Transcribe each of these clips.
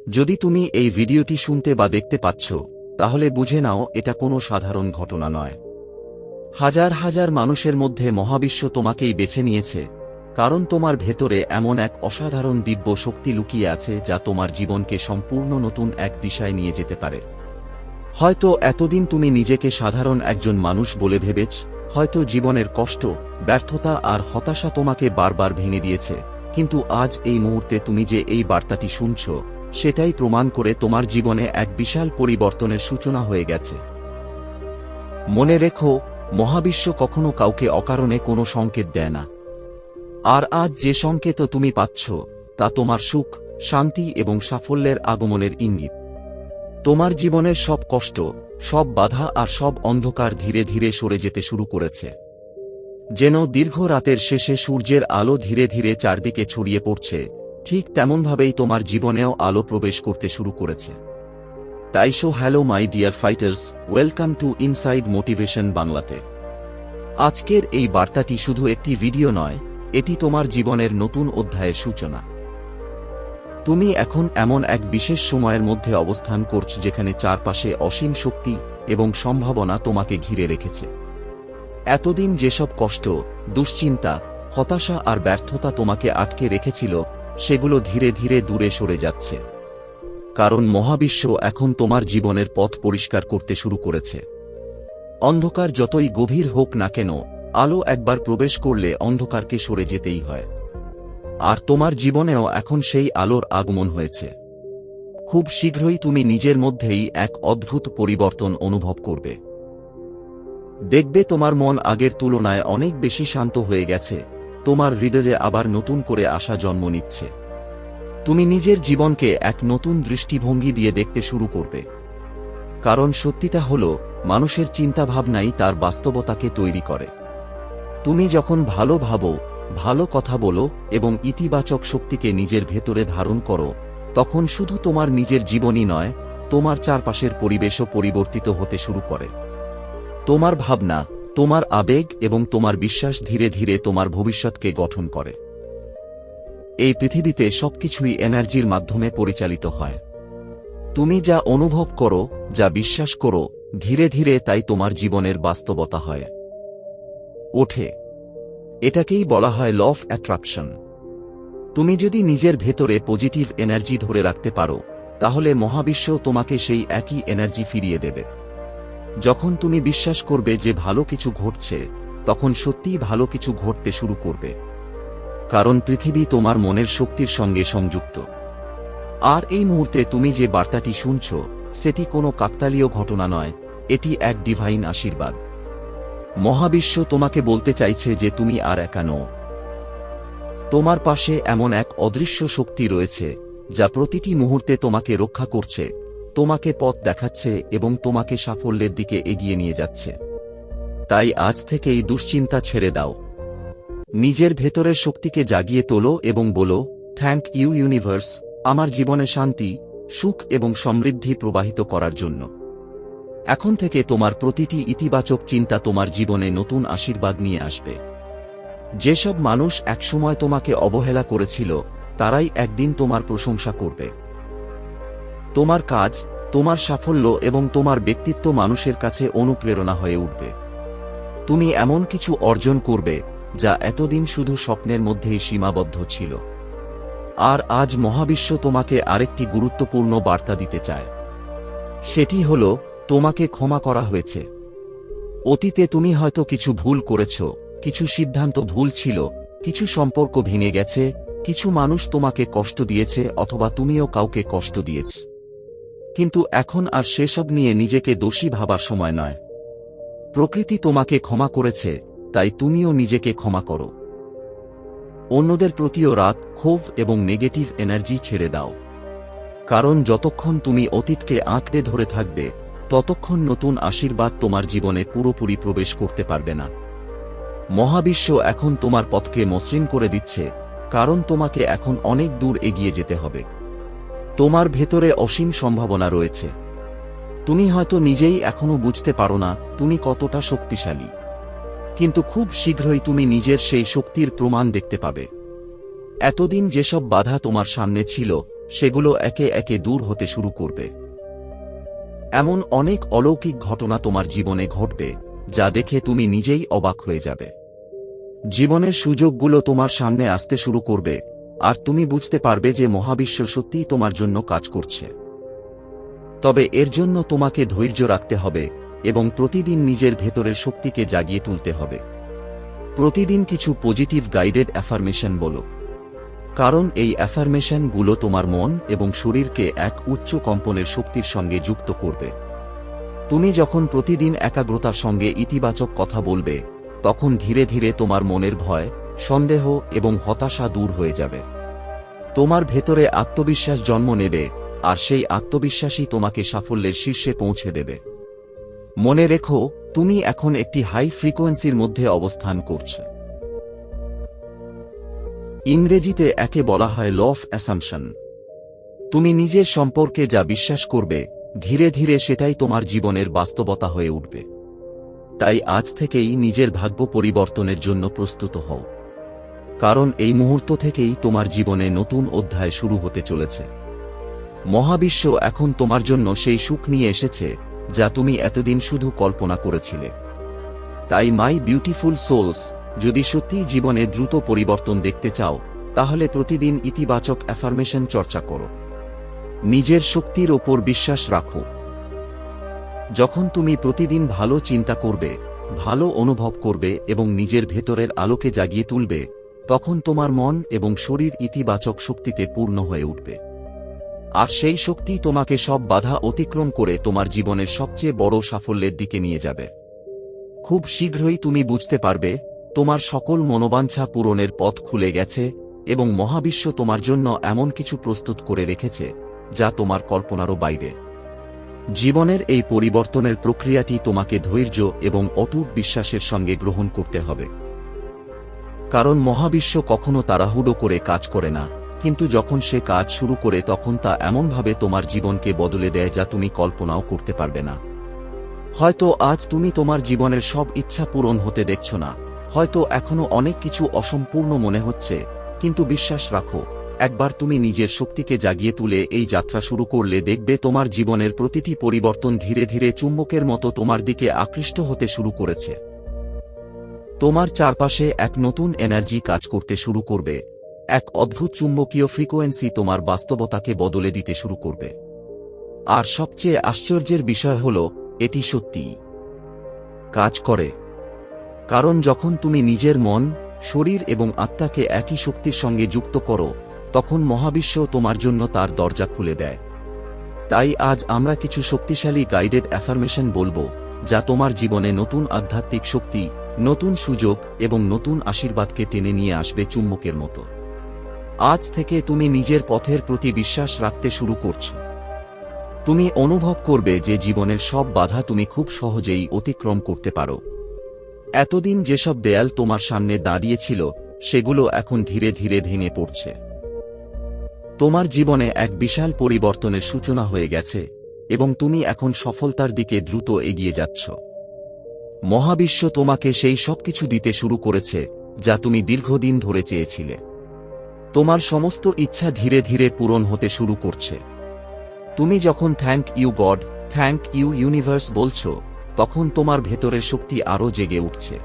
যদি তুমি এই ভিডিওটি শুনতে বা দেখতে পাচ্ছ, তাহলে বুঝে নাও এটা কোনো সাধারণ ঘটনা নয়। হাজার হাজার মানুষের মধ্যে মহাবিশ্ব তোমাকেই বেছে নিয়েছে, কারণ তোমার ভেতরে এমন এক অসাধারণ দিব্য শক্তি লুকিয়ে আছে যা তোমার জীবনকে সম্পূর্ণ নতুন এক দিশায় নিয়ে যেতে পারে। হয়তো এতদিন তুমি নিজেকে সাধারণ একজন মানুষ বলে ভেবেছ, হয়তো জীবনের কষ্ট, ব্যর্থতা আর হতাশা তোমাকে বারবার ভেঙে দিয়েছে, কিন্তু আজ এই মুহূর্তে তুমি যে এই বার্তাটি শুনছ, সেটাই প্রমাণ করে তোমার জীবনে এক বিশাল পরিবর্তনের সূচনা হয়ে গেছে। মনে রেখো, মহাবিশ্ব কখনো কাউকে অকারণে কোনো সংকেত দেয় না। আর আজ যে সংকেত তুমি পাচ্ছ, তা তোমার সুখ, শান্তি এবং সাফল্যের আগমনের ইঙ্গিত। তোমার জীবনের সব কষ্ট, সব বাধা আর সব অন্ধকার ধীরে ধীরে সরে যেতে শুরু করেছে। যেন দীর্ঘ রাতের শেষে সূর্যের আলো ধীরে ধীরে চারদিকে ছড়িয়ে পড়ছে, ঠিক তেমনভাবেই তোমার জীবনেও আলো প্রবেশ করতে শুরু করেছে। তাই hello my dear fighters, welcome to inside motivation বাংলাতে। আজকের এই বার্তাটি শুধু একটি ভিডিও নয়, এটি তোমার জীবনের নতুন অধ্যায়ের সূচনা। তুমি এখন এমন এক বিশেষ সময়ের মধ্যে অবস্থান করছ যেখানে চারপাশে অসীম শক্তি এবং সম্ভাবনা তোমাকে ঘিরে রেখেছে। এতদিন যেসব কষ্ট, দুশ্চিন্তা, হতাশা আর ব্যর্থতা তোমাকে আটকে রেখেছিল, সেগুলো ধীরে ধীরে দূরে সরে যাচ্ছে। কারণ মহাবিশ্ব এখন তোমার জীবনের পথ পরিষ্কার করতে শুরু করেছে। অন্ধকার যতই গভীর হোক না কেন, আলো একবার প্রবেশ করলে অন্ধকারকে সরে যেতেই হয়। আর তোমার জীবনেও এখন সেই আলোর আগমন হয়েছে। খুব শীঘ্রই তুমি নিজের মধ্যেই এক অদ্ভুত পরিবর্তন অনুভব করবে। দেখবে তোমার মন আগের তুলনায় অনেক বেশি শান্ত হয়ে গেছে, তোমার হৃদয়ে আবার নতুন করে আশা জন্ম নিচ্ছে। তুমি নিজের জীবনকে এক নতুন দৃষ্টিভঙ্গি দিয়ে দেখতে শুরু করবে। কারণ সত্যিটা হলো, মানুষের চিন্তাভাবনাই তার বাস্তবতাকে তৈরি করে। তুমি যখন ভালো ভাবো, ভালো কথা বলো এবং ইতিবাচক শক্তিকে নিজের ভেতরে ধারণ করো, তখন শুধু তোমার নিজের জীবনই নয়, তোমার চারপাশের পরিবেশও পরিবর্তিত হতে শুরু করে। তোমার ভাবনা, তোমার আবেগ এবং তোমার বিশ্বাস ধীরে ধীরে তোমার ভবিষ্যৎকে গঠন করে। এই পৃথিবীতে সবকিছুই এনার্জির মাধ্যমে পরিচালিত হয়। তুমি যা অনুভব করো, যা বিশ্বাস করো, ধীরে ধীরে তাই তোমার জীবনের বাস্তবতা হয় ওঠে। এটাকেই বলা হয় ল অফ অ্যাট্রাকশন। তুমি যদি নিজের ভেতরে পজিটিভ এনার্জি ধরে রাখতে পারো, তাহলে মহাবিশ্ব তোমাকে সেই একই এনার্জি ফিরিয়ে দেবে। যখন তুমি বিশ্বাস করবে যে ভালো কিছু ঘটছে, তখন সত্যিই ভালো কিছু ঘটতে শুরু করবে। কারণ পৃথিবী তোমার মনের শক্তির সঙ্গে সংযুক্ত। আর এই মুহূর্তে তুমি যে বার্তাটি শুনছ, সেটি কোনো কাকতালীয় ঘটনা নয়, এটি এক ডিভাইন আশীর্বাদ। মহাবিশ্ব তোমাকে বলতে চাইছে যে তুমি আর একা নও। তোমার পাশে এমন এক অদৃশ্য শক্তি রয়েছে, যা প্রতিটি মুহূর্তে তোমাকে রক্ষা করছে, তোমাকে পথ দেখাচ্ছে এবং তোমাকে সাফল্যের দিকে এগিয়ে নিয়ে যাচ্ছে। তাই আজ থেকেই দুশ্চিন্তা ছেড়ে দাও। নিজের ভেতরের শক্তিকে জাগিয়ে তোলো এবং বলো, থ্যাংক ইউ ইউনিভার্স, আমার জীবনে শান্তি, সুখ এবং সমৃদ্ধি প্রবাহিত করার জন্য। এখন থেকে তোমার প্রতিটি ইতিবাচক চিন্তা তোমার জীবনে নতুন আশীর্বাদ নিয়ে আসবে। যেসব মানুষ একসময় তোমাকে অবহেলা করেছিল, তারাই একদিন তোমার প্রশংসা করবে। তোমার কাজ, তোমার সাফল্য এবং তোমার ব্যক্তিত্ব মানুষের কাছে অনুপ্রেরণা হয়ে উঠবে। তুমি এমন কিছু অর্জন করবে, যা এতদিন শুধু স্বপ্নের মধ্যেই সীমাবদ্ধ ছিল। আর আজ মহাবিশ্ব তোমাকে আরেকটি গুরুত্বপূর্ণ বার্তা দিতে চায়। সেটি হল, তোমাকে ক্ষমা করা হয়েছে। অতীতে তুমি হয়তো কিছু ভুল করেছ, কিছু সিদ্ধান্ত ভুল ছিল, কিছু সম্পর্ক ভেঙে গেছে, কিছু মানুষ তোমাকে কষ্ট দিয়েছে অথবা তুমিও কাউকে কষ্ট দিয়েছ। কিন্তু এখন আর সেসব নিয়ে নিজেকে দোষী ভাবার সময় নয়। প্রকৃতি তোমাকে ক্ষমা করেছে, তাই তুমিও নিজেকে ক্ষমা করো। অন্যদের প্রতিও রাগ, ক্ষোভ এবং নেগেটিভ এনার্জি ছেড়ে দাও। কারণ যতক্ষণ তুমি অতীতকে আঁকড়ে ধরে থাকবে, ততক্ষণ নতুন আশীর্বাদ তোমার জীবনে পুরোপুরি প্রবেশ করতে পারবে না। মহাবিশ্ব এখন তোমার পথকে মসৃণ করে দিচ্ছে, কারণ তোমাকে এখন অনেক দূর এগিয়ে যেতে হবে। তোমার ভেতরে অসীম সম্ভাবনা রয়েছে। তুমি হয়তো নিজেই এখনো বুঝতে পারো না তুমি কতটা শক্তিশালী, কিন্তু খুব শীঘ্রই তুমি নিজের সেই শক্তির প্রমাণ দেখতে পাবে। এতদিন যেসব বাধা তোমার সামনে ছিল, সেগুলো একে একে দূর হতে শুরু করবে। এমন অনেক অলৌকিক ঘটনা তোমার জীবনে ঘটবে যা দেখে তুমি নিজেই অবাক হয়ে যাবে। জীবনের সুযোগগুলো তোমার সামনে আসতে শুরু করবে, আর তুমি বুঝতে পারবে যে মহাবিশ্ব সত্যিই তোমার জন্য কাজ করছে। তবে এর জন্য তোমাকে ধৈর্য রাখতে হবে এবং প্রতিদিন নিজের ভেতরের শক্তিকে জাগিয়ে তুলতে হবে। প্রতিদিন কিছু পজিটিভ গাইডেড অ্যাফার্মেশন বলো, কারণ এই অ্যাফার্মেশনগুলো তোমার মন এবং শরীরকে এক উচ্চ কম্পনের শক্তির সঙ্গে যুক্ত করবে। তুমি যখন প্রতিদিন একাগ্রতার সঙ্গে ইতিবাচক কথা বলবে, তখন ধীরে ধীরে তোমার মনের ভয়, সন্দেহ এবং হতাশা দূর হয়ে যাবে। তোমার ভেতরে আত্মবিশ্বাস জন্ম নেবে, আর সেই আত্মবিশ্বাসই তোমাকে সাফল্যের শীর্ষে পৌঁছে দেবে। মনে রেখো, তুমি এখন একটি হাই ফ্রিকোয়েন্সির মধ্যে অবস্থান করছো। ইংরেজিতে একে বলা হয় ল অফ অ্যাসাম্পশন। তুমি নিজের সম্পর্কে যা বিশ্বাস করবে, ধীরে ধীরে সেটাই তোমার জীবনের বাস্তবতা হয়ে উঠবে। তাই আজ থেকেই নিজের ভাগ্য পরিবর্তনের জন্য প্রস্তুত হও, কারণ এই মুহূর্ত থেকেই তোমার জীবনে নতুন অধ্যায় শুরু হতে চলেছে। মহাবিশ্ব এখন তোমার জন্য সেই সুখ নিয়ে এসেছে যা তুমি এতদিন শুধু কল্পনা করেছিলে। তাই মাই বিউটিফুল সোলস, যদি সত্যিই জীবনে দ্রুত পরিবর্তন দেখতে চাও, তাহলে প্রতিদিন ইতিবাচক অ্যাফার্মেশন চর্চা করো। নিজের শক্তির ওপর বিশ্বাস রাখো। যখন তুমি প্রতিদিন ভালো চিন্তা করবে, ভালো অনুভব করবে এবং নিজের ভেতরের আলোকে জাগিয়ে তুলবে, তখন তোমার মন এবং শরীর ইতিবাচক শক্তিতে পূর্ণ হয়ে উঠবে। আর সেই শক্তি তোমাকে সব বাধা অতিক্রম করে তোমার জীবনের সবচেয়ে বড় সাফল্যের দিকে নিয়ে যাবে। খুব শীঘ্রই তুমি বুঝতে পারবে তোমার সকল মনোবাঞ্ছা পূরণের পথ খুলে গেছে এবং মহাবিশ্ব তোমার জন্য এমন কিছু প্রস্তুত করে রেখেছে যা তোমার কল্পনারও বাইরে। জীবনের এই পরিবর্তনের প্রক্রিয়াটি তোমাকে ধৈর্য এবং অটুট বিশ্বাসের সঙ্গে গ্রহণ করতে হবে। কারণ মহাবিশ্ব কখনো তাড়াহুড়ো করে কাজ করে না, কিন্তু যখন সে কাজ শুরু করে তখন তা এমনভাবে তোমার জীবনকে বদলে দেয় যা তুমি কল্পনাও করতে পারবে না। হয়তো আজ তুমি তোমার জীবনের সব ইচ্ছা পূরণ হতে দেখছ না, হয়তো এখনো অনেক কিছু অসম্পূর্ণ মনে হচ্ছে, কিন্তু বিশ্বাস রাখো, একবার তুমি নিজের শক্তিকে জাগিয়ে তুলে এই যাত্রা শুরু করলে দেখবে তোমার জীবনের প্রতিটি পরিবর্তন ধীরে ধীরে চুম্বকের মতো তোমার দিকে আকৃষ্ট হতে শুরু করেছে। তোমার চারপাশে এক নতুন এনার্জি কাজ করতে শুরু করবে, এক অদ্ভুত চুম্বকীয় ফ্রিকোয়েন্সি তোমার বাস্তবতাকে বদলে দিতে শুরু করবে। আর সবচেয়ে আশ্চর্যের বিষয় হল, এটি সত্যিই কাজ করে। কারণ যখন তুমি নিজের মন, শরীর এবং আত্মাকে একই শক্তির সঙ্গে যুক্ত করো, তখন মহাবিশ্ব তোমার জন্য তার দরজা খুলে দেয়। তাই আজ আমরা কিছু শক্তিশালী গাইডেড অ্যাফার্মেশন বলবো, যা তোমার জীবনে নতুন আধ্যাত্মিক শক্তি, নতুন সুযোগ এবং নতুন আশীর্বাদকে টেনে নিয়ে আসবে চুম্বকের মতো। আজ থেকে তুমি নিজের পথের প্রতি বিশ্বাস রাখতে শুরু করছো। তুমি অনুভব করবে যে জীবনের সব বাধা তুমি খুব সহজেই অতিক্রম করতে পারো। এতদিন যেসব দেয়াল তোমার সামনে দাঁড়িয়েছিল, সেগুলো এখন ধীরে ধীরে ভেঙে পড়ছে। তোমার জীবনে এক বিশাল পরিবর্তনের সূচনা হয়ে গেছে এবং তুমি এখন সফলতার দিকে দ্রুত এগিয়ে যাচ্ছ। মহাবিশ্ব তোমাকে সেই সবকিছু দিতে শুরু করেছে যা তুমি দীর্ঘদিন ধরে চেয়েছিলে। তোমার সমস্ত ইচ্ছা ধীরে ধীরে পূরণ হতে শুরু করছে। তুমি যখন thank you God, thank you universe বলছো, তখন তোমার ভেতরের শক্তি আরও জেগে উঠছে।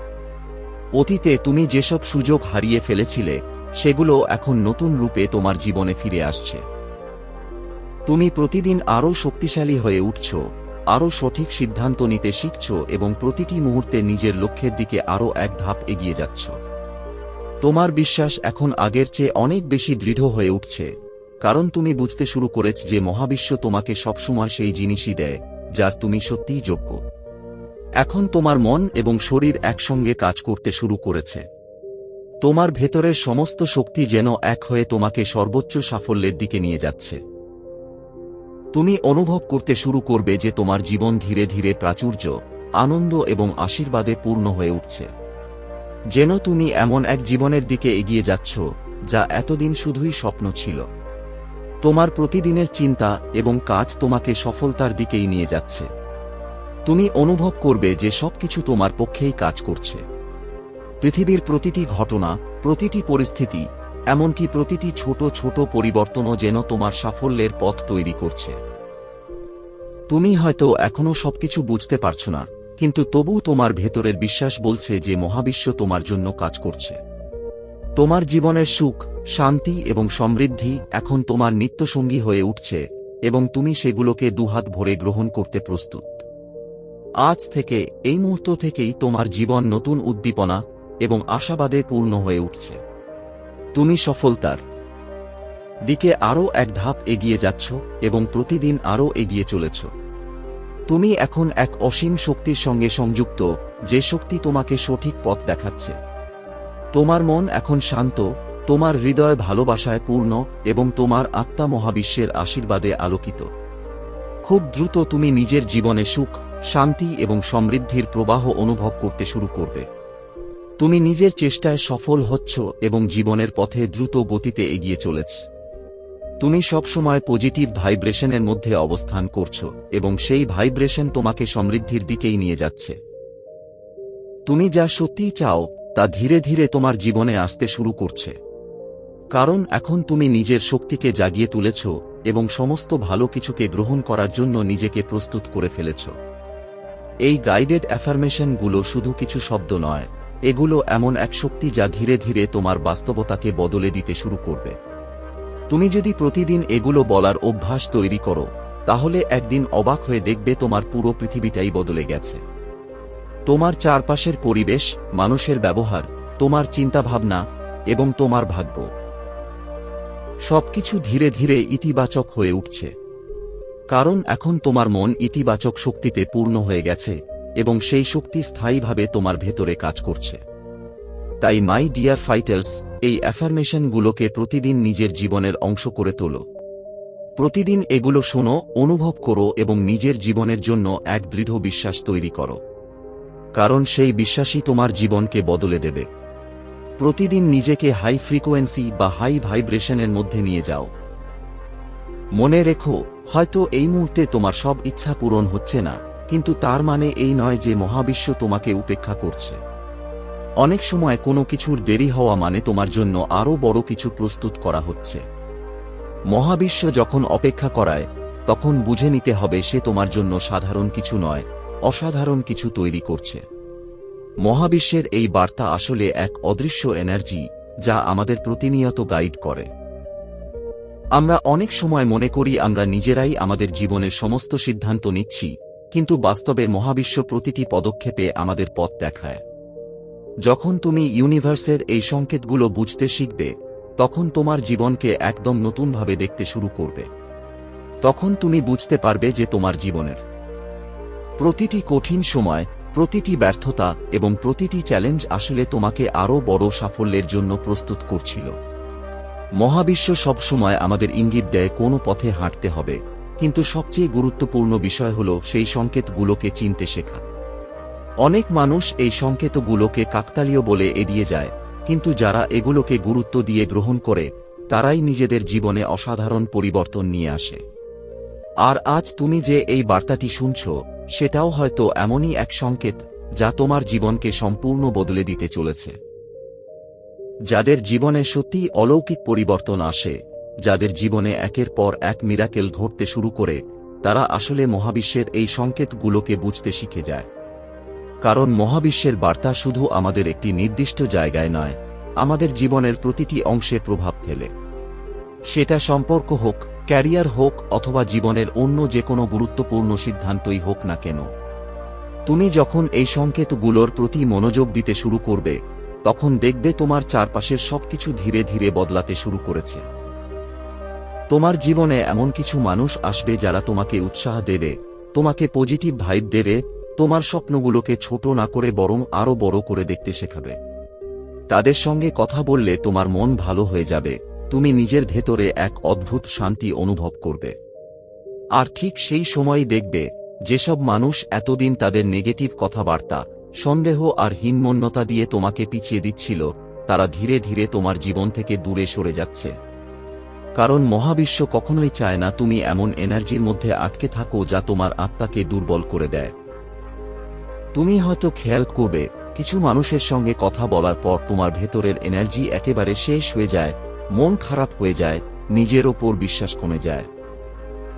অতীতে তুমি যেসব সুযোগ হারিয়ে ফেলেছিলে, সেগুলো এখন নতুন রূপে তোমার জীবনে ফিরে আসছে। তুমি প্রতিদিন আরও শক্তিশালী হয়ে উঠছ, আরও সঠিক সিদ্ধান্ত নিতে শিখছ এবং প্রতিটি মুহূর্তে নিজের লক্ষ্যের দিকে আরও এক ধাপ এগিয়ে যাচ্ছ। তোমার বিশ্বাস এখন আগের চেয়ে অনেক বেশি দৃঢ় হয়ে উঠছে, কারণ তুমি বুঝতে শুরু করেছ যে মহাবিশ্ব তোমাকে সবসময় সেই জিনিসই দেয় যার তুমি সত্যিই যোগ্য। এখন তোমার মন এবং শরীর একসঙ্গে কাজ করতে শুরু করেছে। তোমার ভেতরের সমস্ত শক্তি যেন এক হয়ে তোমাকে সর্বোচ্চ সাফল্যের দিকে নিয়ে যাচ্ছে। তুমি অনুভব করতে শুরু করবে যে তোমার জীবন ধীরে ধীরে প্রাচুর্য, আনন্দ এবং আশীর্বাদে পূর্ণ হয়ে উঠছে। যেন তুমি এমন এক জীবনের দিকে এগিয়ে যাচ্ছ যা এতদিন শুধুই স্বপ্ন ছিল। তোমার প্রতিদিনের চিন্তা এবং কাজ তোমাকে সফলতার দিকেই নিয়ে যাচ্ছে। তুমি অনুভব করবে যে সবকিছু তোমার পক্ষেই কাজ করছে। পৃথিবীর প্রতিটি ঘটনা, প্রতিটি পরিস্থিতি এমনকি প্রতিটি ছোট ছোট পরিবর্তনও যেন তোমার সাফল্যের পথ তৈরি করছে। তুমি হয়তো এখনো সবকিছু বুঝতে পারছো না, কিন্তু তবু তোমার ভেতরের বিশ্বাস বলছে যে মহাবিশ্ব তোমার জন্য কাজ করছে। তোমার জীবনের সুখ, শান্তি এবং সমৃদ্ধি এখন তোমার নিত্যসঙ্গী হয়ে উঠছে, এবং তুমি সেগুলোকে দুহাত ভরে গ্রহণ করতে প্রস্তুত। আজ থেকে, এই মুহূর্ত থেকেই তোমার জীবন নতুন উদ্দীপনা এবং আশাবাদে পূর্ণ হয়ে উঠছে। তুমি সফলতার দিকে আরও এক ধাপ এগিয়ে যাচ্ছ এবং প্রতিদিন আরও এগিয়ে চলেছ। তুমি এখন এক অসীম শক্তির সঙ্গে সংযুক্ত, যে শক্তি তোমাকে সঠিক পথ দেখাচ্ছে। তোমার মন এখন শান্ত, তোমার হৃদয় ভালোবাসায় পূর্ণ এবং তোমার আত্মা মহাবিশ্বের আশীর্বাদে আলোকিত। খুব দ্রুত তুমি নিজের জীবনে সুখ, শান্তি এবং সমৃদ্ধির প্রবাহ অনুভব করতে শুরু করবে। তুমি নিজের চেষ্টায় সফল হচ্ছ এবং জীবনের পথে দ্রুত গতিতে এগিয়ে চলেছ। তুমি সবসময় পজিটিভ ভাইব্রেশনের মধ্যে অবস্থান করছো এবং সেই ভাইব্রেশন তোমাকে সমৃদ্ধির দিকেই নিয়ে যাচ্ছে। তুমি যা সত্যিই চাও তা ধীরে ধীরে তোমার জীবনে আসতে শুরু করছে, কারণ এখন তুমি নিজের শক্তিকে জাগিয়ে তুলেছ এবং সমস্ত ভালো কিছুকে গ্রহণ করার জন্য নিজেকে প্রস্তুত করে ফেলেছ। এই গাইডেড অ্যাফার্মেশনগুলো শুধু কিছু শব্দ নয়, এগুলো এমন এক শক্তি যা ধীরে ধীরে তোমার বাস্তবতাকে বদলে দিতে শুরু করবে। তুমি যদি প্রতিদিন এগুলো বলার অভ্যাস তৈরি করো, তাহলে একদিন অবাক হয়ে দেখবে তোমার পুরো পৃথিবীটাই বদলে গেছে। তোমার চারপাশের পরিবেশ, মানুষের ব্যবহার, তোমার চিন্তাভাবনা এবং তোমার ভাগ্য, সবকিছু ধীরে ধীরে ইতিবাচক হয়ে উঠছে। কারণ এখন তোমার মন ইতিবাচক শক্তিতে পূর্ণ হয়ে গেছে এবং সেই শক্তি স্থায়ীভাবে তোমার ভেতরে কাজ করছে। তাই মাই ডিয়ার ফাইটার্স, এই অ্যাফার্মেশনগুলোকে প্রতিদিন নিজের জীবনের অংশ করে তোলো। প্রতিদিন এগুলো শোনো, অনুভব করো এবং নিজের জীবনের জন্য এক দৃঢ় বিশ্বাস তৈরি করো, কারণ সেই বিশ্বাসই তোমার জীবনকে বদলে দেবে। প্রতিদিন নিজেকে হাই ফ্রিকোয়েন্সি বা হাই ভাইব্রেশনের মধ্যে নিয়ে যাও। মনে রেখো, হয়তো এই মুহূর্তে তোমার সব ইচ্ছা পূরণ হচ্ছে না, কিন্তু তার মানে এই নয় যে মহাবিশ্ব তোমাকে উপেক্ষা করছে। অনেক সময় কোনো কিছুর দেরি হওয়া মানে তোমার জন্য আরও বড় কিছু প্রস্তুত করা হচ্ছে। মহাবিশ্ব যখন অপেক্ষা করায়, তখন বুঝে নিতে হবে সে তোমার জন্য সাধারণ কিছু নয়, অসাধারণ কিছু তৈরি করছে। মহাবিশ্বের এই বার্তা আসলে এক অদৃশ্য এনার্জি যা আমাদের প্রতিনিয়ত গাইড করে। আমরা অনেক সময় মনে করি আমরা নিজেরাই আমাদের জীবনের সমস্ত সিদ্ধান্ত নিচ্ছি, কিন্তু বাস্তবে মহাবিশ্ব প্রতিটি পদক্ষেপে আমাদের পথ দেখায়। যখন তুমি ইউনিভার্সের এই সংকেতগুলো বুঝতে শিখবে, তখন তোমার জীবনকে একদম নতুনভাবে দেখতে শুরু করবে। তখন তুমি বুঝতে পারবে যে তোমার জীবনের প্রতিটি কঠিন সময়, প্রতিটি ব্যর্থতা এবং প্রতিটি চ্যালেঞ্জ আসলে তোমাকে আরও বড় সাফল্যের জন্য প্রস্তুত করছিল। মহাবিশ্ব সবসময় আমাদের ইঙ্গিত দেয় কোনো পথে হাঁটতে হবে, কিন্তু সবচেয়ে গুরুত্বপূর্ণ বিষয় হল সেই সংকেতগুলোকে চিনতে শেখা। অনেক মানুষ এই সংকেতগুলোকে কাকতালীয় বলে এড়িয়ে যায়, কিন্তু যারা এগুলোকে গুরুত্ব দিয়ে গ্রহণ করে, তারাই নিজেদের জীবনে অসাধারণ পরিবর্তন নিয়ে আসে। আর আজ তুমি যে এই বার্তাটি শুনছ, সেটাও হয়তো এমনই এক সংকেত যা তোমার জীবনকে সম্পূর্ণ বদলে দিতে চলেছে। যাদের জীবনে সত্যি অলৌকিক পরিবর্তন আসে, যাদের জীবনে একের পর এক মিরাকেল ঘটতে শুরু করে, তারা আসলে মহাবিশ্বের এই সংকেতগুলোকে বুঝতে শিখে যায়। কারণ মহাবিশ্বের বার্তা শুধু আমাদের একটি নির্দিষ্ট জায়গায় নয়, আমাদের জীবনের প্রতিটি অংশে প্রভাব ফেলে। সেটা সম্পর্ক হোক, ক্যারিয়ার হোক অথবা জীবনের অন্য যে কোনো গুরুত্বপূর্ণ সিদ্ধান্তই হোক না কেন। তুমি যখন এই সংকেতগুলোর প্রতি মনোযোগ দিতে শুরু করবে, তখন দেখবে তোমার চারপাশের সবকিছু ধীরে ধীরে বদলাতে শুরু করেছে। তোমার জীবনে এমন কিছু মানুষ আসবে যারা তোমাকে উৎসাহ দেবে, তোমাকে পজিটিভ ভাইব দেবে, তোমার স্বপ্নগুলোকে ছোট না করে বরং আরও বড় করে দেখতে শেখাবে। তাদের সঙ্গে কথা বললে তোমার মন ভালো হয়ে যাবে, তুমি নিজের ভেতরে এক অদ্ভুত শান্তি অনুভব করবে। আর ঠিক সেই সময়ই দেখবে, যেসব মানুষ এতদিন তাদের নেগেটিভ কথাবার্তা, সন্দেহ আর হীনমন্যতা দিয়ে তোমাকে পিছিয়ে দিচ্ছিল, তারা ধীরে ধীরে তোমার জীবন থেকে দূরে সরে যাচ্ছে। কারণ মহাবিশ্ব কখনোই চায় না তুমি এমন এনার্জির মধ্যে আটকে থাকো যা তোমার আত্মাকে দুর্বল করে দেয়। তুমি হয়তো খেয়াল করবে, কিছু মানুষের সঙ্গে কথা বলার পর তোমার ভেতরের এনার্জি একেবারে শেষ হয়ে যায়, মন খারাপ হয়ে যায়, নিজের ওপর বিশ্বাস কমে যায়।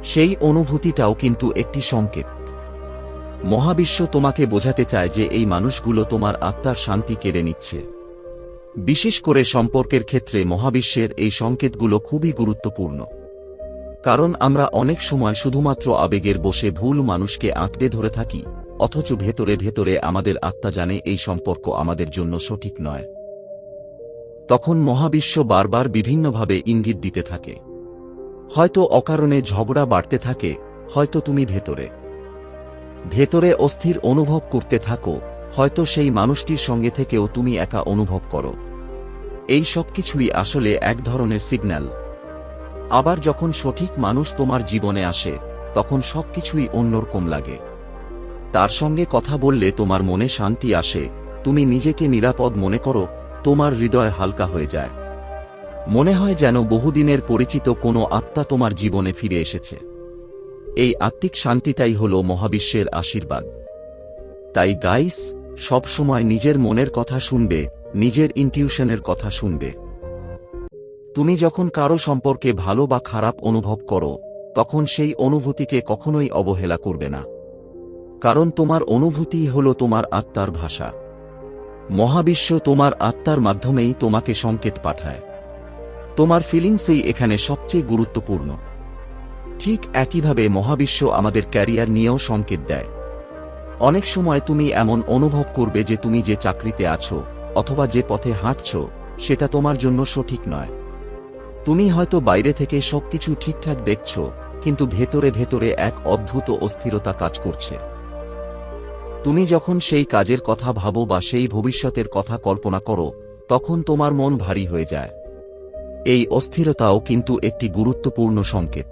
সেই অনুভূতিটাও কিন্তু একটি সংকেত। মহাবিশ্ব তোমাকে বোঝাতে চায় যে এই মানুষগুলো তোমার আত্মার শান্তি কেড়ে নিচ্ছে। বিশেষ করে সম্পর্কের ক্ষেত্রে মহাবিশ্বের এই সংকেতগুলো খুবই গুরুত্বপূর্ণ। কারণ আমরা অনেক সময় শুধুমাত্র আবেগের বশে ভুল মানুষকে আঁকড়ে ধরে থাকি, অথচ ভেতরে ভেতরে আমাদের আত্মা জানে এই সম্পর্ক আমাদের জন্য সঠিক নয়। তখন মহাবিশ্ব বারবার বিভিন্নভাবে ইঙ্গিত দিতে থাকে। হয়তো অকারণে ঝগড়া বাড়তে থাকে, হয়তো তুমি ভেতরে অস্থির অনুভব করতে থাকো, হয়তো সেই মানুষটির সঙ্গে থেকেও তুমি একা অনুভব করো। এই সব কিছুই আসলে এক ধরনের সিগন্যাল। আবার যখন সঠিক মানুষ তোমার জীবনে আসে, তখন সবকিছুই অন্যরকম লাগে। তার সঙ্গে কথা বললে তোমার মনে শান্তি আসে, তুমি নিজেকে নিরাপদ মনে করো, তোমার হৃদয় হালকা হয়ে যায়। মনে হয় যেন বহুদিনের পরিচিত কোনো আত্মা তোমার জীবনে ফিরে এসেছে। এই আত্মিক শান্তিটাই হল মহাবিশ্বের আশীর্বাদ। তাই গাইস, সবসময় নিজের মনের কথা শুনবে, নিজের ইনটিউশনের কথা শুনবে। তুমি যখন কারো সম্পর্কে ভালো বা খারাপ অনুভব করো, তখন সেই অনুভূতিকে কখনোই অবহেলা করবে না। কারণ তোমার অনুভূতিই হল তোমার আত্মার ভাষা। মহাবিশ্ব তোমার আত্মার মাধ্যমেই তোমাকে সংকেত পাঠায়। তোমার ফিলিংসই এখানে সবচেয়ে গুরুত্বপূর্ণ। ঠিক একইভাবে মহাবিশ্ব আমাদের ক্যারিয়ার নিয়েও সংকেত দেয়। অনেক সময় তুমি এমন অনুভব করবে যে তুমি যে চাকরিতে আছো অথবা যে পথে হাঁটছ, সেটা তোমার জন্য সঠিক নয়। তুমি হয়তো বাইরে থেকে সবকিছু ঠিকঠাক দেখছ, কিন্তু ভেতরে ভেতরে এক অদ্ভুত অস্থিরতা কাজ করছে। তুমি যখন সেই কাজের কথা ভাবো বা সেই ভবিষ্যতের কথা কল্পনা করো, তখন তোমার মন ভারী হয়ে যায়। এই অস্থিরতাও কিন্তু একটি গুরুত্বপূর্ণ সংকেত।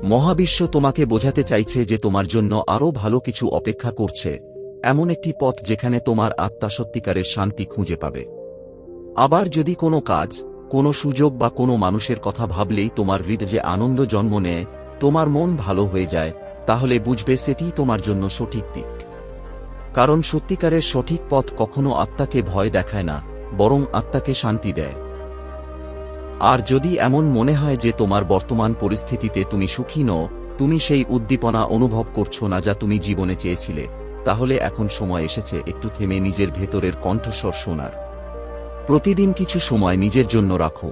মহাবিশ্ব তোমাকে বোঝাতে চাইছে যে তোমার জন্য আরও ভালো কিছু অপেক্ষা করছে, এমন একটি পথ যেখানে তোমার আত্মা সত্যিকারের শান্তি খুঁজে পাবে। আবার যদি কোনো কাজ, কোনো সুযোগ বা কোনো মানুষের কথা ভাবলেই তোমার হৃদয়ে আনন্দ জন্ম নেয়, তোমার মন ভালো হয়ে যায়, তাহলে বুঝবে সেটিই তোমার জন্য সঠিক দিক। কারণ সত্যিকারের সঠিক পথ কখনো আত্মাকে ভয় দেখায় না, বরং আত্মাকে শান্তি দেয়। আর যদি এমন মনে হয় যে তোমার বর্তমান পরিস্থিতিতে তুমি সুখী নও, তুমি সেই উদ্দীপনা অনুভব করছো না যা তুমি জীবনে চেয়েছিলে, তাহলে এখন সময় এসেছে একটু থেমে নিজের ভেতরের কণ্ঠস্বর শোনার। প্রতিদিন কিছু সময় নিজের জন্য রাখো।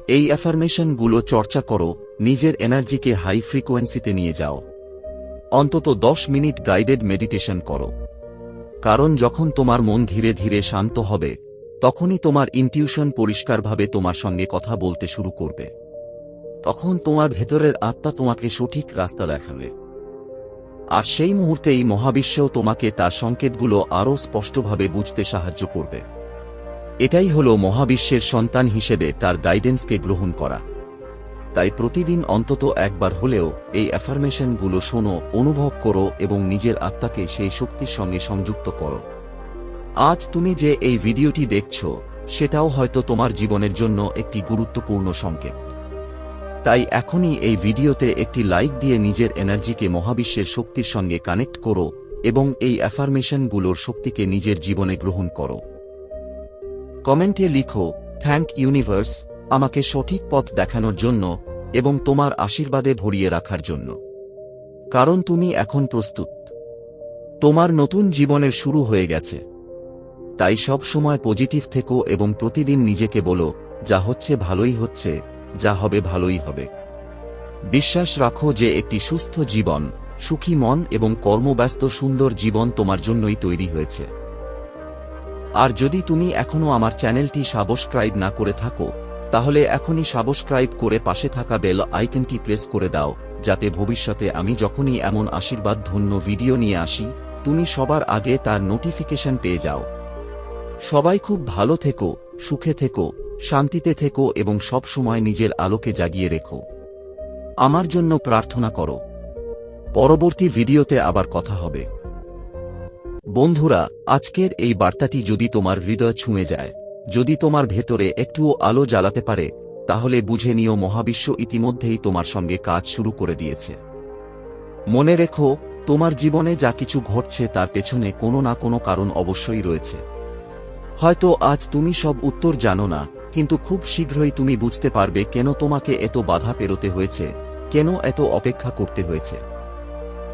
এই অ্যাফার্মেশনগুলো চর্চা করো, নিজের এনার্জিকে হাই ফ্রিকোয়েন্সিতে নিয়ে যাও। অন্তত 10 মিনিট গাইডেড মেডিটেশন করো। কারণ যখন তোমার মন ধীরে ধীরে শান্ত হবে, তখনই তোমার ইনটিউশন পরিষ্কারভাবে তোমার সঙ্গে কথা বলতে শুরু করবে। তখন তোমার ভেতরের আত্মা তোমাকে সঠিক রাস্তা দেখাবে। আর সেই মুহূর্তেই মহাবিশ্বও তোমাকে তার সংকেতগুলো আরও স্পষ্টভাবে বুঝতে সাহায্য করবে। এটাই হলো মহাবিশ্বের সন্তান হিসেবে তার গাইডেন্সকে গ্রহণ করা। তাই প্রতিদিন অন্তত একবার হলেও এই অ্যাফার্মেশনগুলো শোনো, অনুভব করো এবং নিজের আত্মাকে সেই শক্তির সঙ্গে সংযুক্ত করো। আজ তুমি যে এই ভিডিওটি দেখছ, সেটাও হয়তো তোমার জীবনের জন্য একটি গুরুত্বপূর্ণ সংকেত। তাই এখনই এই ভিডিওতে একটি লাইক দিয়ে নিজের এনার্জিকে মহাবিশ্বের শক্তির সঙ্গে কানেক্ট করো এবং এই অ্যাফার্মেশনগুলোর শক্তিকে নিজের জীবনে গ্রহণ করো। কমেন্টে লিখো, থ্যাংক ইউনিভার্স, আমাকে সঠিক পথ দেখানোর জন্য এবং তোমার আশীর্বাদে ভরিয়ে রাখার জন্য। কারণ তুমি এখন প্রস্তুত। তোমার নতুন জীবনের শুরু হয়ে গেছে। তাই সব সময় পজিটিভ থেকো এবং প্রতিদিন নিজেকে বলো, যা হচ্ছে ভালোই হচ্ছে, যা হবে ভালোই হবে। বিশ্বাস রাখো যে একটি সুস্থ জীবন, সুখী মন এবং কর্মব্যস্ত সুন্দর জীবন তোমার জন্যই তৈরি হয়েছে। আর যদি তুমি এখনো আমার চ্যানেলটি সাবস্ক্রাইব না করে থাকো, তাহলে এখনই সাবস্ক্রাইব করে পাশে থাকা বেল আইকনটি প্রেস করে দাও, যাতে ভবিষ্যতে আমি যখনই এমন আশীর্বাদ ধন্য ভিডিও নিয়ে আসি, তুমি সবার আগে তার নোটিফিকেশন পেয়ে যাও। সবাই খুব ভালো থেকো, সুখে থেকো, শান্তিতে থেকো এবং সব সময় নিজের আলোকে জাগিয়ে রেখো। আমার জন্য প্রার্থনা করো। পরবর্তী ভিডিওতে আবার কথা হবে। বন্ধুরা, আজকের এই বার্তাটি যদি তোমার হৃদয় ছুঁয়ে যায়, যদি তোমার ভেতরে একটুও আলো জ্বালাতে পারে, তাহলে বুঝে নিও মহাবিশ্ব ইতিমধ্যেই তোমার সঙ্গে কাজ শুরু করে দিয়েছে। মনে রেখো, তোমার জীবনে যা কিছু ঘটছে তার পেছনে কোনো না কোনো কারণ অবশ্যই রয়েছে। হয়তো আজ তুমি সব উত্তর জানো না, কিন্তু খুব শীঘ্রই তুমি বুঝতে পারবে কেন তোমাকে এত বাধা পেরোতে হয়েছে, কেন এত অপেক্ষা করতে হয়েছে।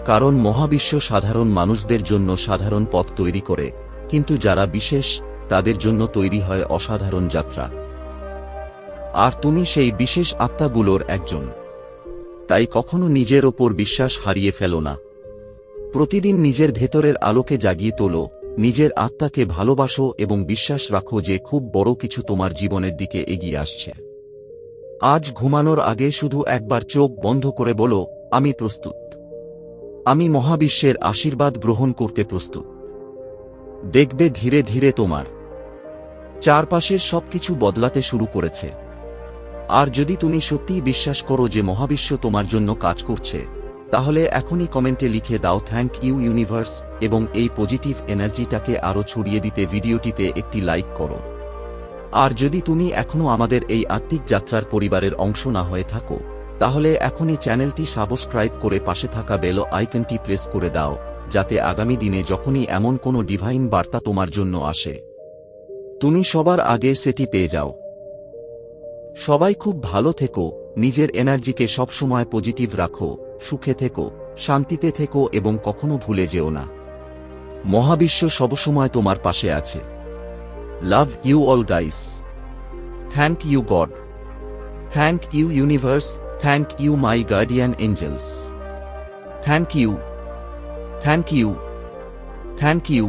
কারণ মহাবিশ্ব সাধারণ মানুষদের জন্য সাধারণ পথ তৈরি করে, কিন্তু যারা বিশেষ তাদের জন্য তৈরি হয় অসাধারণ যাত্রা। আর তুমি সেই বিশেষ আত্মাগুলোর একজন। তাই কখনো নিজের ওপর বিশ্বাস হারিয়ে ফেলো না। প্রতিদিন নিজের ভেতরের আলোকে জাগিয়ে তোলো, নিজের আত্মাকে ভালোবাসো এবং বিশ্বাস রাখো যে খুব বড় কিছু তোমার জীবনের দিকে এগিয়ে আসছে। আজ ঘুমানোর আগে শুধু একবার চোখ বন্ধ করে বলো, আমি প্রস্তুত। আমি মহাবিশ্বের আশীর্বাদ গ্রহণ করতে প্রস্তুত। দেখবে ধীরে ধীরে তোমার চারপাশের সবকিছু বদলাতে শুরু করেছে। আর যদি তুমি সত্যিই বিশ্বাস করো যে মহাবিশ্ব তোমার জন্য কাজ করছে, তাহলে এখনই কমেন্টে লিখে দাও থ্যাংক ইউ ইউনিভার্স, এবং এই পজিটিভ এনার্জিটাকে আরও ছড়িয়ে দিতে ভিডিওটিতে একটি লাইক করো। আর যদি তুমি এখনও আমাদের এই আত্মিক যাত্রার পরিবারের অংশ না হয়ে থাকো, তাহলে এখনই চ্যানেলটি সাবস্ক্রাইব করে পাশে থাকা বেল আইকনটি প্রেস করে দাও, যাতে আগামী দিনে যখনই এমন কোনো ডিভাইন বার্তা তোমার জন্য আসে, তুমি সবার আগে সেটি পেয়ে যাও। সবাই খুব ভালো থেকো, নিজের এনার্জিকে সবসময় পজিটিভ রাখো, সুখে থেকো, শান্তিতে থেকো এবং কখনো ভুলে যেও না, মহাবিশ্ব সবসময় তোমার পাশে আছে। Love you all guys. Thank you God. Thank you universe. Thank you my guardian angels. Thank you. Thank you. Thank you.